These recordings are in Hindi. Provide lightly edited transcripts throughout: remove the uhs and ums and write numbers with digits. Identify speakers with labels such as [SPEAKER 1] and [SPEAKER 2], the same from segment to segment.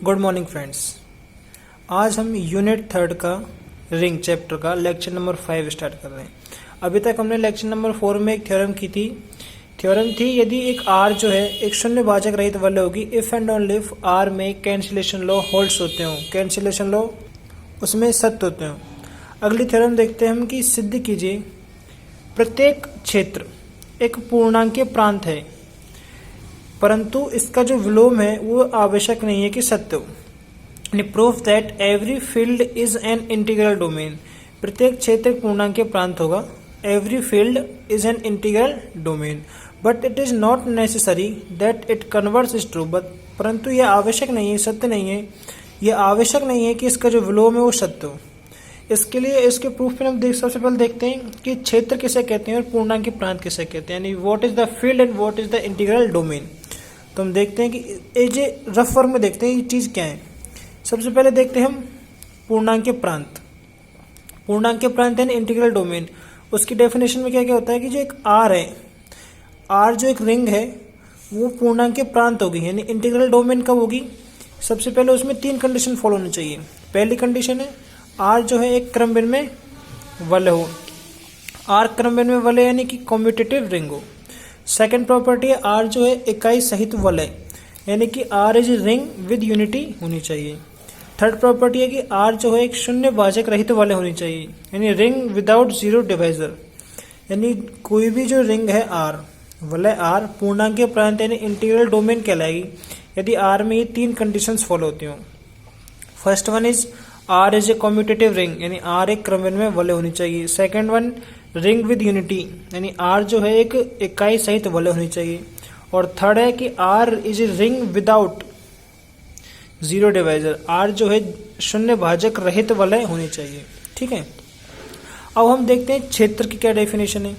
[SPEAKER 1] Good morning friends. आज हम यूनिट 3 का रिंग चैप्टर का लेक्चर नंबर 5 स्टार्ट कर रहे हैं। अभी तक हमने लेक्चर नंबर 4 में एक थ्योरम की थी। थ्योरम थी यदि एक आर जो है एक शून्य भाजक रहित वलय होगी if and only if R में कैंसिलेशन लॉ होल्ड्स होते हो, कैंसिलेशन लॉ उसमें सत्य होते हो। अगली थ्योरम देखते हैं हम कि सिद्ध कीजिए प्रत्येक क्षेत्र एक पूर्णांकीय प्रांत है परंतु इसका जो विलोम है वो आवश्यक नहीं है कि सत्य हो। Proof that every field is an integral domain. प्रत्येक क्षेत्र एक पूर्णांकीय प्रांत होगा। Every field is an integral domain but it is not necessary that it converts is true. But परंतु यह आवश्यक नहीं है, सत्य नहीं है, यह आवश्यक नहीं है कि इसका जो विलोम है वो सत्य हो। इसके लिए इसके प्रूफ में हम सबसे पहले देखते हैं कि क्षेत्र किसे कहते हैं और पूर्णांकीय प्रांत किसे कहते हैं, यानी what is the field and what is the integral domain. तो हम देखते हैं कि ये रफ फॉर्म में देखते हैं ये चीज क्या है। सबसे पहले देखते हैं हम पूर्णांकीय प्रांत। पूर्णांकीय प्रांत यानी इंटीग्रल डोमेन। उसकी डेफिनेशन में क्या क्या होता है कि जो एक आर है, आर जो एक रिंग है वो पूर्णांकीय प्रांत होगी, यानी इंटीग्रल डोमेन कब होगी। सबसे पहले उसमें 3 कंडीशन फॉलो होनी चाहिए। पहली कंडीशन है आर जो है एक क्रमबद्ध में वलय हो। आर क्रमबद्ध में वलय यानी कि कम्यूटेटिव रिंग हो। सेकेंड प्रॉपर्टी है आर जो है इकाई सहित वलय, यानी कि R is ring with unity होनी चाहिए। थर्ड प्रॉपर्टी है कि आर जो है एक शून्य भाजक रहित वलय होनी चाहिए, यानी रिंग विदाउट जीरो डिवाइजर। यानी कोई भी जो रिंग है आर, वलय आर पूर्णांकीय प्रांत यानी इंटीग्रल डोमेन कहलाएगी यदि आर में ये 3 कंडीशंस फॉलो होती हो। First one is R is a commutative ring, यानी आर एक क्रमबद्ध में वलय होनी चाहिए। Second one ring with unity, यानी आर जो है एक इकाई सहित वलय होनी चाहिए। और थर्ड है कि R is a ring without zero divisor, R जो है शून्य भाजक रहित वलय होनी चाहिए। ठीक है, अब हम देखते हैं क्षेत्र की क्या डेफिनेशन है।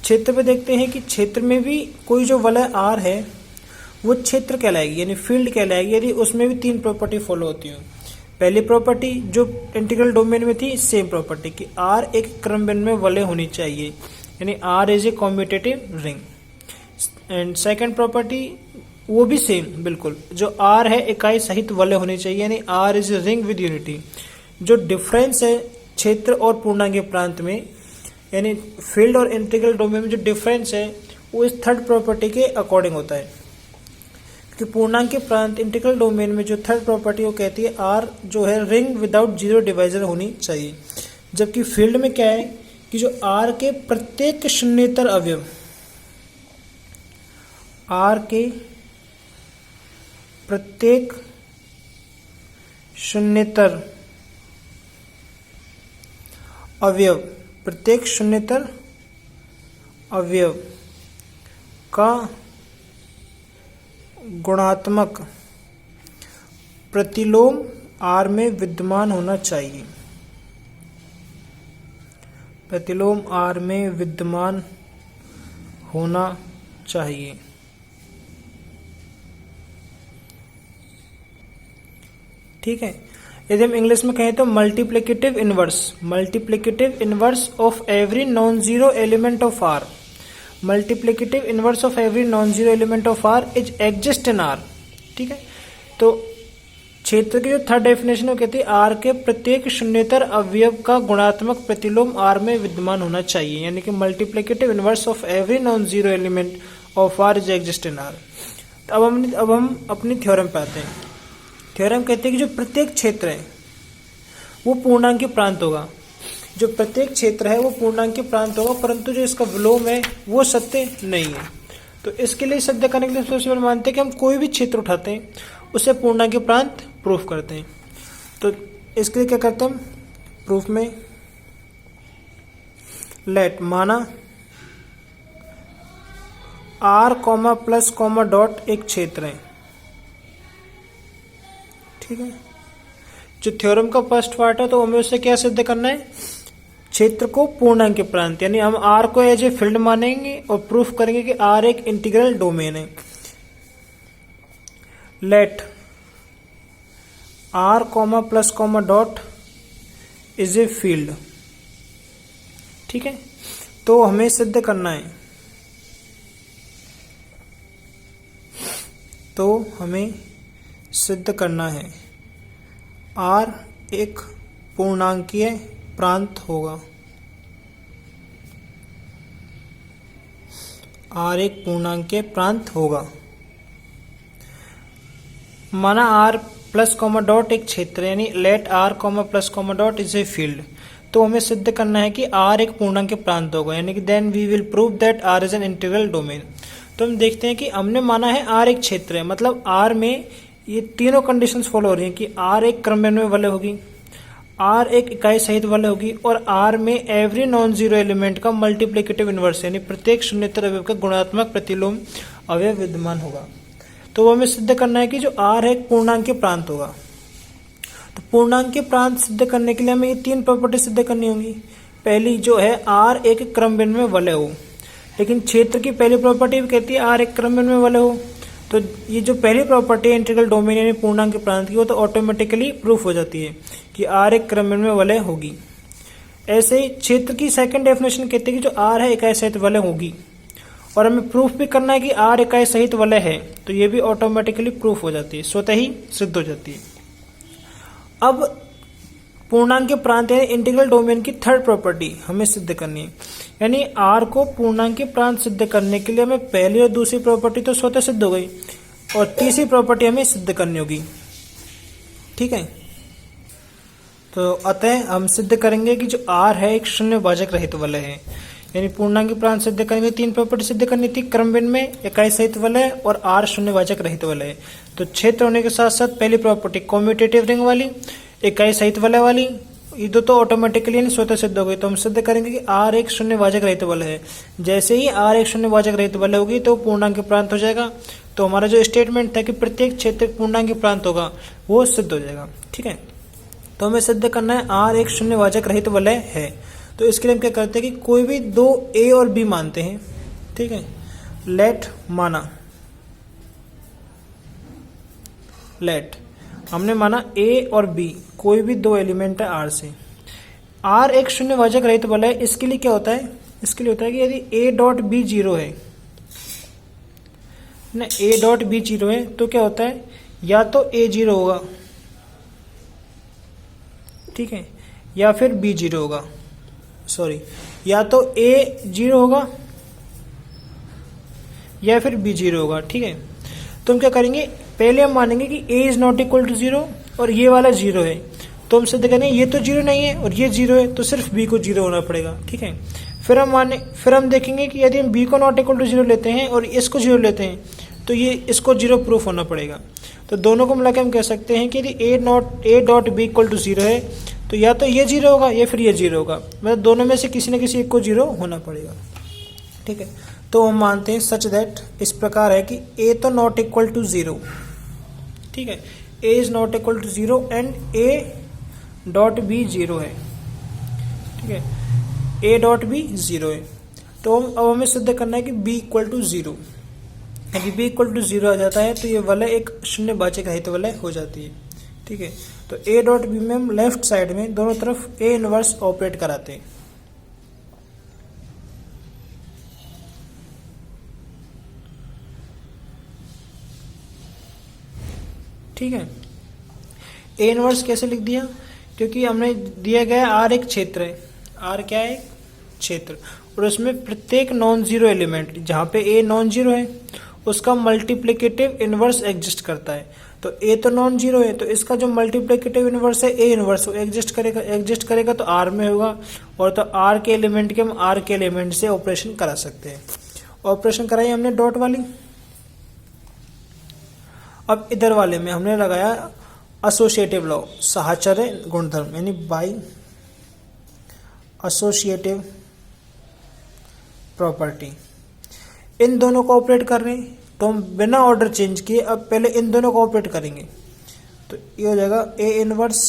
[SPEAKER 1] क्षेत्र पे देखते हैं कि क्षेत्र में भी कोई जो वलय आर है वो क्षेत्र कहलाएगी, यानी फील्ड कहलाएगी यदि उसमें भी 3 प्रॉपर्टी फॉलो होती हो। पहली प्रॉपर्टी जो इंटीग्रल डोमेन में थी, सेम प्रॉपर्टी कि आर एक क्रमबद्ध में वलय होनी चाहिए, यानी R is a commutative ring. And second property वो भी सेम बिल्कुल, जो आर है इकाई सहित वलय होनी चाहिए, यानी R is a ring with unity. जो डिफरेंस है क्षेत्र और पूर्णांकीय प्रांत में, यानी फील्ड और इंटीग्रल डोमेन में जो डिफरेंस है वो इस थर्ड प्रॉपर्टी के अकॉर्डिंग होता है। कि पूर्णांकीय प्रांत इंटीग्रल डोमेन में जो थर्ड प्रॉपर्टी वो कहती है आर जो है रिंग विदाउट जीरो डिवाइजर होनी चाहिए। जबकि फील्ड में क्या है कि जो आर के प्रत्येक शून्येतर अवयव, आर के प्रत्येक शून्येतर अवयव, प्रत्येक शून्येतर अवयव का गुणात्मक प्रतिलोम आर में विद्यमान होना चाहिए। प्रतिलोम आर में विद्यमान होना चाहिए। ठीक है, यदि हम इंग्लिश में कहें तो multiplicative inverse of every non zero element of R. Multiplicative inverse of every non zero element of R is exist in R. ठीक है, तो क्षेत्र की जो थर्ड डेफिनेशन वो कहती है आर के प्रत्येक शून्येतर अवयव का गुणात्मक प्रतिलोम आर में विद्यमान होना चाहिए, यानी कि multiplicative inverse of every non zero element of R is exist in R. अब हम अपनी थ्योरम पे आते हैं। थ्योरम कहते हैं कि जो प्रत्येक क्षेत्र है वो पूर्णांकीय प्रांत होगा। जो प्रत्येक क्षेत्र है वो पूर्णांकीय प्रांत होगा परंतु जो इसका विलोम है वो सत्य नहीं है। तो इसके लिए सिद्ध करने के लिए सबसे पहले मानते हैं कि हम कोई भी क्षेत्र उठाते हैं उसे पूर्णांकीय प्रांत प्रूफ करते हैं। तो इसके लिए क्या करते हैं हम प्रूफ में, लेट माना are comma plus comma dot एक क्षेत्र है। ठीक है, जो थ्योरम का फर्स्ट पार्ट है तो हमें उससे क्या सिद्ध करना है, क्षेत्र को पूर्णांकीय प्रांत, यानी हम आर को एज ए फील्ड मानेंगे और प्रूफ करेंगे कि आर एक इंटीग्रल डोमेन है। Let R comma plus comma dot is a field. ठीक है, तो हमें सिद्ध करना है, तो हमें सिद्ध करना है R एक पूर्णांकीय प्रांत होगा। R एक पूर्णांकीय प्रांत होगा। माना R प्लस कॉमा डॉट एक क्षेत्र, यानी let R comma plus comma dot is a field. तो हमें सिद्ध करना है कि R एक पूर्णांक प्रांत होगा, यानी कि then we will prove that R is an integral domain. तो हम देखते हैं कि हमने माना है R एक क्षेत्र है, मतलब R में ये तीनों कंडीशंस फॉलो हो रही हैं कि R एक क्रम में वलय होगी, R एक इकाई सहित वलय होगी और R में एवरी नॉन जीरो एलिमेंट का मल्टीप्लिकेटिव इनवर्स, यानी प्रत्येक शून्येतर अवयव का गुणात्मक प्रतिलोम अवयव विद्यमान होगा। तो वो हमें सिद्ध करना है कि जो R है एक पूर्णांकीय प्रांत होगा। तो पूर्णांकीय प्रांत सिद्ध करने के लिए हमें ये तीन प्रॉपर्टी सिद्ध करनी होंगी। पहली जो है R एक क्रमबिंदु में वलय हो, लेकिन क्षेत्र की पहली प्रॉपर्टी भी कहती है R एक क्रमबिंदु में वलय हो। तो ये जो पहली प्रॉपर्टी है इंटीग्रल डोमेन यानी पूर्णांकीय प्रांत की, वो तो ऑटोमेटिकली प्रूफ हो जाती है कि R एक क्रमबिंदु में वलय होगी। ऐसे ही क्षेत्र की सेकंड डेफिनेशन कहती है कि जो R है इकाई सहित वलय होगी, और हमें प्रूफ भी करना है कि R इकाई सहित वलय है, तो ये भी ऑटोमेटिकली प्रूफ हो जाती है, स्वतः ही सिद्ध हो जाती है। अब पूर्णांकीय प्रांत यानी इंटीग्रल डोमेन की थर्ड प्रॉपर्टी हमें सिद्ध करनी है, यानी R को पूर्णांकीय प्रांत सिद्ध करने के लिए हमें पहली और दूसरी प्रॉपर्टी तो स्वतः सिद्ध हो गई, और तीसरी प्रॉपर्टी हमें सिद्ध करनी होगी। ठीक है, तो अतः हम सिद्ध करेंगे कि जो R है एक शून्यभाजक रहित वलय है, यानी पूर्णांकीय प्रांत सिद्ध करेंगे तीन प्रॉपर्टी सिद्ध करनी थी, क्रमबिंदु में, इकाई सहित वलय और R शून्यभाजक रहित वलय। तो क्षेत्र होने के साथ साथ पहली प्रॉपर्टी कम्यूटेटिव रिंग वाली, इकाई सहित वलय वाली, ये दो तो ऑटोमेटिकली यानी स्वतः सिद्ध हो गई। तो हम सिद्ध करेंगे कि R एक शून्यभाजक रहित वलय है। जैसे ही R एक शून्यभाजक रहित वलय होगी तो पूर्णांकीय प्रांत हो जाएगा। तो हमारा जो स्टेटमेंट था कि प्रत्येक क्षेत्र पूर्णांकीय प्रांत होगा वो सिद्ध हो जाएगा। ठीक है, तो हमें सिद्ध करना है R एक शून्यभाजक रहित वलय है। तो इसके लिए हम क्या करते हैं कि कोई भी दो A और B मानते हैं। ठीक है, लेट हमने माना A और B कोई भी दो एलिमेंट है R से। R एक शून्यभाजक रहित वलय है। इसके लिए क्या होता है, इसके लिए होता है कि यदि A डॉट B 0 है ना, A डॉट B 0 है तो क्या होता है, या तो A 0 होगा, ठीक है, या फिर B 0 होगा, सॉरी, या तो A 0 होगा या फिर B 0 होगा। ठीक है, तो हम क्या करेंगे, पहले हम मानेंगे कि A is not equal to 0 और ये वाला 0 है, तो हम सिद्ध करेंगे ये तो 0 नहीं है और ये 0 है, तो सिर्फ B को 0 होना पड़ेगा। ठीक है, फिर हम देखेंगे कि यदि हम B को नॉट इक्वल टू 0 लेते हैं और इसको 0 लेते हैं तो ये इसको 0 प्रूफ होना पड़ेगा। तो दोनों को मिलाकर हम कह सकते हैं कि यदि A dot B equal to 0 है तो या तो ये 0 होगा या फिर ये 0 होगा, मतलब दोनों में से किसी न किसी एक को 0 होना पड़ेगा। ठीक है, तो हम मानते हैं सच दैट इस प्रकार है कि A तो नॉट इक्वल टू 0, ठीक है, A is not equal to 0 and A dot B 0 है। ठीक है, A डॉट B 0 है। तो अब हमें सिद्ध करना है कि B इक्वल टू 0, यदि B इक्वल टू 0 आ जाता है तो ये वलय एक शून्यभाजक रहित वलय हो जाती है। ठीक है, तो A डॉट B में हम लेफ्ट साइड में दोनों तरफ A इनवर्स ऑपरेट कराते हैं। ठीक है, A इनवर्स कैसे लिख दिया, क्योंकि हमने दिया गया R एक क्षेत्र है, R क्या है, क्षेत्र, और उसमें प्रत्येक नॉन जीरो एलिमेंट जहाँ पे A नॉन जीरो है उसका मल्टीप्लिकेटिव इनवर्स एग्जिस्ट करता है। तो A तो नॉन जीरो है, तो इसका जो मल्टीप्लिकेटिव इनवर्स है A इनवर्स वो एग्जिस्ट करेगा तो R में होगा, और तो R के एलिमेंट के हम R के एलिमेंट से ऑपरेशन करा सकते हैं। ऑपरेशन कराई हमने डॉट वाली। अब इधर वाले में हमने लगाया एसोसिएटिव लॉ, साहचर्य गुणधर्म, यानी बाय एसोसिएटिव प्रॉपर्टी। इन दोनों को ऑपरेट कर रहे हैं तो हम बिना ऑर्डर चेंज किए अब पहले इन दोनों को ऑपरेट करेंगे। तो ये हो जाएगा A inverse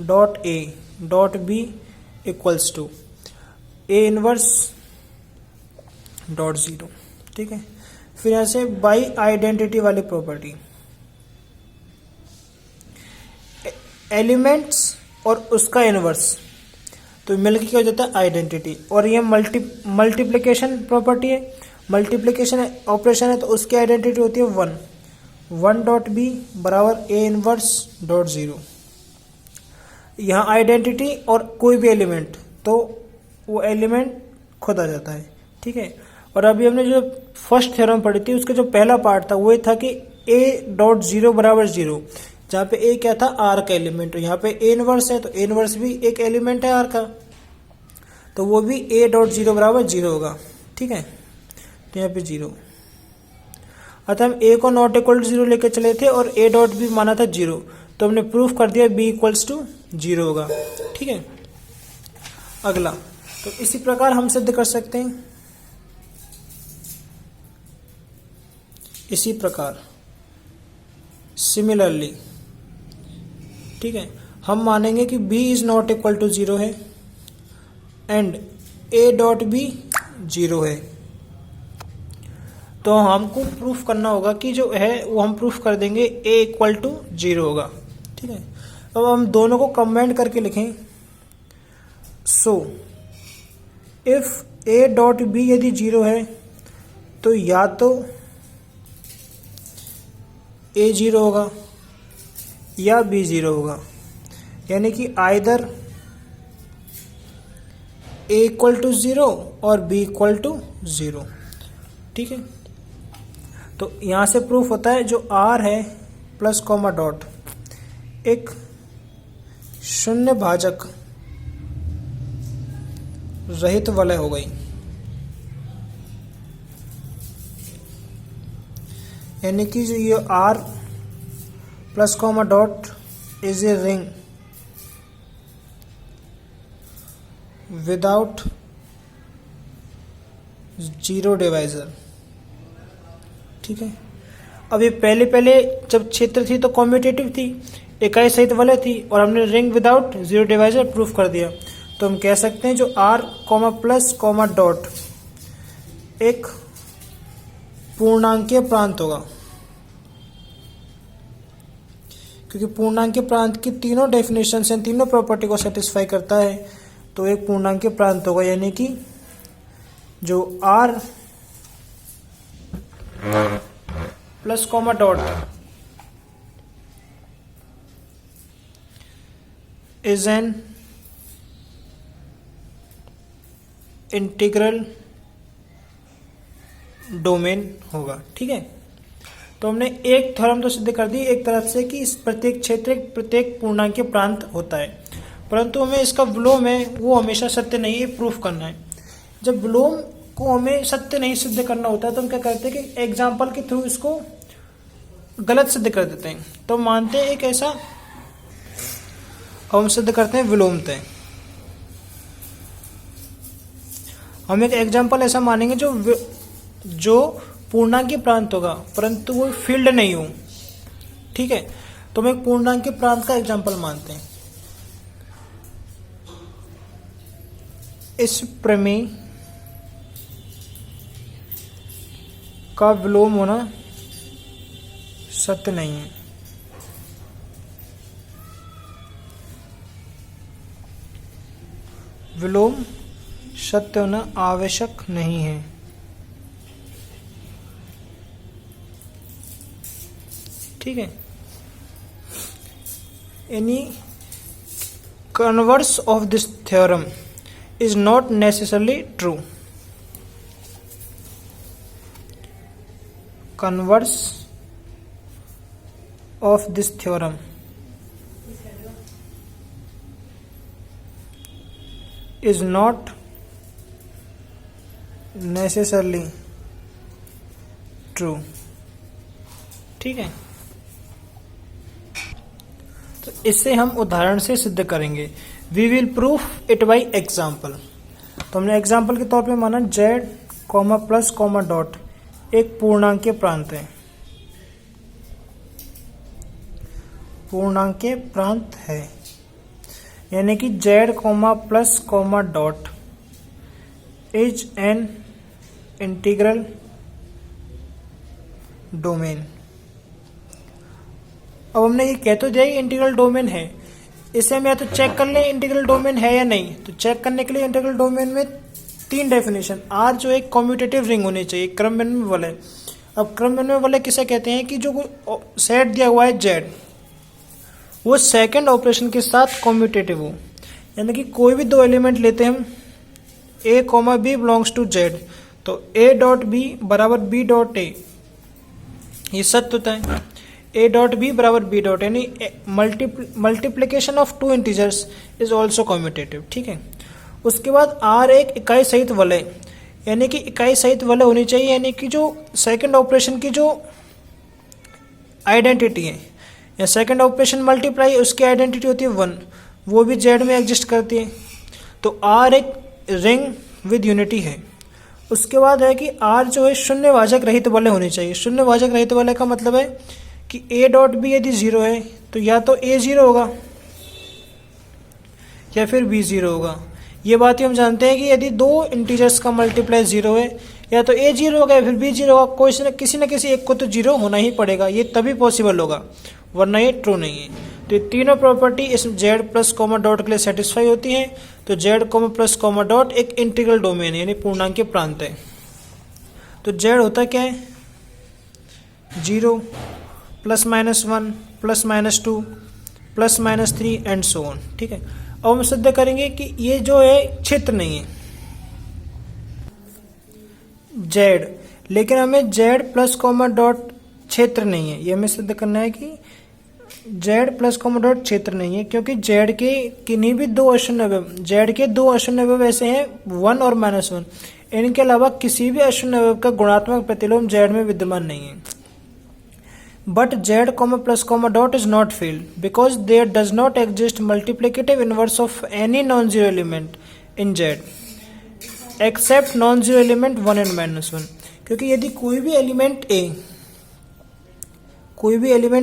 [SPEAKER 1] dot A dot B equals to A inverse dot 0। ठीक है, फिर यहाँ से बाई आइडेंटिटी वाली प्रॉपर्टी, एलिमेंट्स और उसका इनवर्स, तो मिलकर क्या हो जाता है आइडेंटिटी, और ये मल्टीप्लिकेशन प्रॉपर्टी है, मल्टीप्लिकेशन ऑपरेशन है तो उसकी आइडेंटिटी होती है 1, 1 डॉट बी बराबर ए इनवर्स डॉट 0। यहाँ आइडेंटिटी और कोई भी एलिमेंट तो वो एलिमेंट खुद आ जाता है, ठीक है। और अभी हमने जो फर्स्ट थ्योरम पढ़ी थी उसका जो पहला पार्ट था वो था कि ए डॉट 0 बराबर 0, जहाँ पे ए क्या था, आर का एलिमेंट। यहाँ पे ए इनवर्स है तो ए इनवर्स भी एक एलिमेंट है आर का, तो वो भी ए डॉट 0 बराबर 0 होगा, ठीक है। तो यहाँ पे 0, अतः हम ए को नॉट इक्वल टू 0 लेके चले थे और ए डॉट भी माना था 0, तो हमने प्रूफ कर दिया बी इक्वल्स टू 0 होगा, ठीक है। अगला, तो इसी प्रकार हम सिद्ध कर सकते हैं, इसी प्रकार सिमिलरली, ठीक है, हम मानेंगे कि b is not equal to 0 है एंड a डॉट भी 0 है। तो हमको प्रूफ करना होगा कि जो है वो हम प्रूफ कर देंगे a इक्वल टू 0 होगा, ठीक है। अब हम दोनों को कंबाइन करके लिखें, so if a dot b यदि 0 है तो या तो a 0 होगा या b 0 होगा, यानी कि आइदर a इक्वल टू 0 और b इक्वल टू 0, ठीक है। तो यहाँ से प्रूफ होता है जो r है प्लस कॉमा डॉट एक शून्य भाजक रहित वलय हो गई, यानी कि जो ये r plus comma dot is a ring without 0 divisor, ठीक है। अब ये पहले जब क्षेत्र थी तो कॉम्यूटेटिव थी, इकाई सहित वलय थी, और हमने रिंग विदाउट 0 डिवाइजर प्रूफ कर दिया। तो हम कह सकते हैं जो r comma plus comma dot एक पूर्णांकीय प्रांत होगा, क्योंकि पूर्णांकीय प्रांत की तीनों डेफिनेशन से तीनों प्रॉपर्टी को सेटिस्फाई करता है, तो एक पूर्णांकीय प्रांत होगा, यानी कि जो r plus comma dot is an integral domain होगा, ठीक है। तो हमने एक थ्योरम तो सिद्ध कर दी एक तरफ से कि इस प्रत्येक क्षेत्र प्रत्येक पूर्णांकीय प्रांत होता है, परंतु हमें इसका विलोम है वो हमेशा सत्य नहीं है, प्रूफ करना है। जब विलोम को हमें सत्य नहीं सिद्ध करना होता है तो हम क्या करते हैं कि एग्जाम्पल के थ्रू इसको गलत सिद्ध कर देते हैं। तो मानते हैं एक ऐसा, हम सिद्ध करते हैं विलोमतः। हम एक एग्जाम्पल ऐसा मानेंगे जो पूर्णांकीय प्रांत होगा परंतु वो फील्ड नहीं हो, ठीक है। तो हम एक पूर्णांकीय प्रांत का एग्जाम्पल मानते हैं। इस प्रमेय का विलोम होना सत्य नहीं है। विलोम सत्य होना आवश्यक नहीं है, ठीक है। Any converse of this theorem is not necessarily true. Converse of this theorem is not necessarily true, ठीक है। तो इससे हम उदाहरण से सिद्ध करेंगे। We will proof it by example. तो हमने एग्जाम्पल के तौर पे माना z comma plus comma dot एक पूर्णांकीय प्रांत है, पूर्णांकीय प्रांत है, यानी कि z comma plus comma dot is an integral domain. अब हमने ये कह तो दिया इंटीग्रल डोमेन है, इसे हम या तो चेक कर लें इंटीग्रल डोमेन है या नहीं। तो चेक करने के लिए इंटीग्रल डोमेन में तीन डेफिनेशन, आर जो एक कम्यूटेटिव रिंग होनी चाहिए, क्रम में वलय, अब क्रम विनिमय वाले किसे कहते हैं कि जो सेट दिया हुआ है जेड वो सेकंड ऑपरेशन के साथ कॉम्यूटेटिव हो, यानी कि कोई भी दो एलिमेंट लेते हैं हम a comma b belongs to Z, तो a डॉट बी बराबर b डॉट a, ये सत्य होता है। a डॉट बी बराबर b डॉट, यानी multiplication of two integers is also commutative, ठीक है। उसके बाद r एक इकाई सहित वलय, यानी कि इकाई सहित वलय होनी चाहिए, यानी कि जो सेकंड ऑपरेशन की जो आइडेंटिटी है या सेकंड ऑपरेशन मल्टीप्लाई उसकी आइडेंटिटी होती है 1, वो भी जेड में एग्जिस्ट करती है। तो r एक रिंग विद यूनिटी है। उसके बाद है कि r जो है शून्यवाचक रहित वलय होनी चाहिए। शून्यवाचक रहित वलय का मतलब है कि a डॉट बी यदि 0 है तो या तो a 0 होगा या फिर b 0 होगा। ये बात ही हम जानते हैं कि यदि दो इंटीजर्स का मल्टीप्लाई 0 है या तो a 0 होगा या फिर b 0 होगा, किसी न किसी एक को तो 0 होना ही पड़ेगा, ये तभी पॉसिबल होगा, वरना ये ट्रू नहीं है। तो ये तीनों प्रॉपर्टी इस जेड प्लस कॉमा डॉट के लिए सेटिस्फाई होती हैं। तो Z comma plus comma dot एक इंटीग्रल डोमेन है, यानी पूर्णांक के प्रांत है। तो जेड होता क्या है 0 plus minus 1 plus minus 2 plus minus 3 and so on, ठीक है। अब हम सिद्ध करेंगे कि ये जो है क्षेत्र नहीं है जेड, लेकिन हमें जेड प्लस कॉमा डॉट क्षेत्र नहीं है। ये हमें सिद्ध करना है कि जेड प्लस कॉमा डॉट क्षेत्र नहीं है, क्योंकि जेड के किन्हीं भी दो अशून्य अवयव, जेड के दो अशून्य अवयव ऐसे हैं 1 और -1, इनके अलावा किसी भी अशून्य अवयव का गुणात्मक प्रतिलोम जेड में विद्यमान नहीं है। But Z comma plus comma dot is not field because there does not exist multiplicative inverse of any non zero element in Z except non zero element 1 and -1, क्योंकि यदि कोई भी एलिमेंट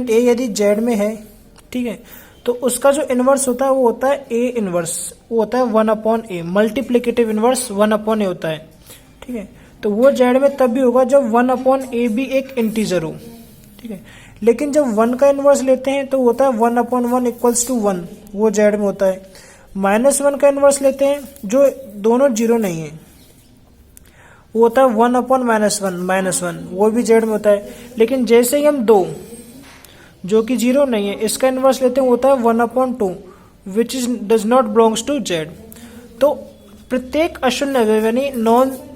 [SPEAKER 1] ए यदि जेड में है, ठीक है, तो उसका जो इनवर्स होता है वो होता है ए इनवर्स, वो होता है 1/a, मल्टीप्लिकेटिव इनवर्स 1/a होता है, ठीक है। तो वो जेड में तब भी होगा जब 1/a भी एक इंटीजर हो, ठीक है। लेकिन जब 1 का इनवर्स लेते हैं तो होता है 1/1 इक्वल्स टू 1, वो जेड में होता है। -1 का इनवर्स लेते हैं जो दोनों जीरो नहीं है, वो होता है 1/-1, वो भी जेड में होता है। लेकिन जैसे ही हम 2 जो कि जीरो नहीं है इसका इनवर्स लेते हैं, होता है 1/2 which is does not belongs to Z. तो प्रत्येक अशून्य अवयव यानी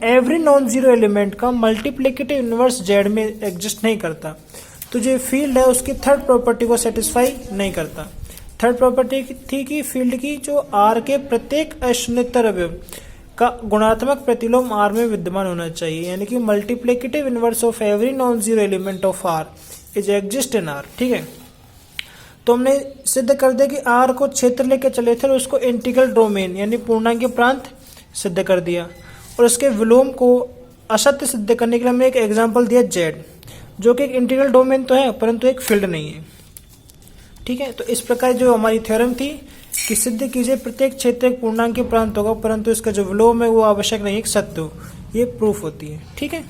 [SPEAKER 1] एवरी नॉन जीरो एलिमेंट का मल्टीप्लिकेटिव इनवर्स जेड में एग्जिस्ट नहीं करता। तो जो फील्ड है उसकी थर्ड प्रॉपर्टी को सेटिस्फाई नहीं करता। थर्ड प्रॉपर्टी थी कि फील्ड की जो आर के प्रत्येक अशून्यतर अवयव का गुणात्मक प्रतिलोम आर में विद्यमान होना चाहिए, यानी कि multiplicative inverse of every non zero element of R is exist in R, ठीक है। तो हमने सिद्ध कर दिया कि आर को क्षेत्र लेके चले थे और उसको इंटीग्रल डोमेन यानी पूर्णांक के प्रांत सिद्ध कर दिया, और उसके विलोम को असत्य सिद्ध करने के लिए हमने एक एग्जाम्पल दिया जेड, जो कि एक इंटीग्रल डोमेन तो है परंतु एक फील्ड नहीं है, ठीक है। तो इस प्रकार जो हमारी थ्योरम थी कि सिद्ध कीजिए प्रत्येक क्षेत्र एक पूर्णांक के प्रांत होगा परंतु इसका जो विलोम है वो आवश्यक नहीं, एक सत्य हो, ये प्रूफ होती है, ठीक है।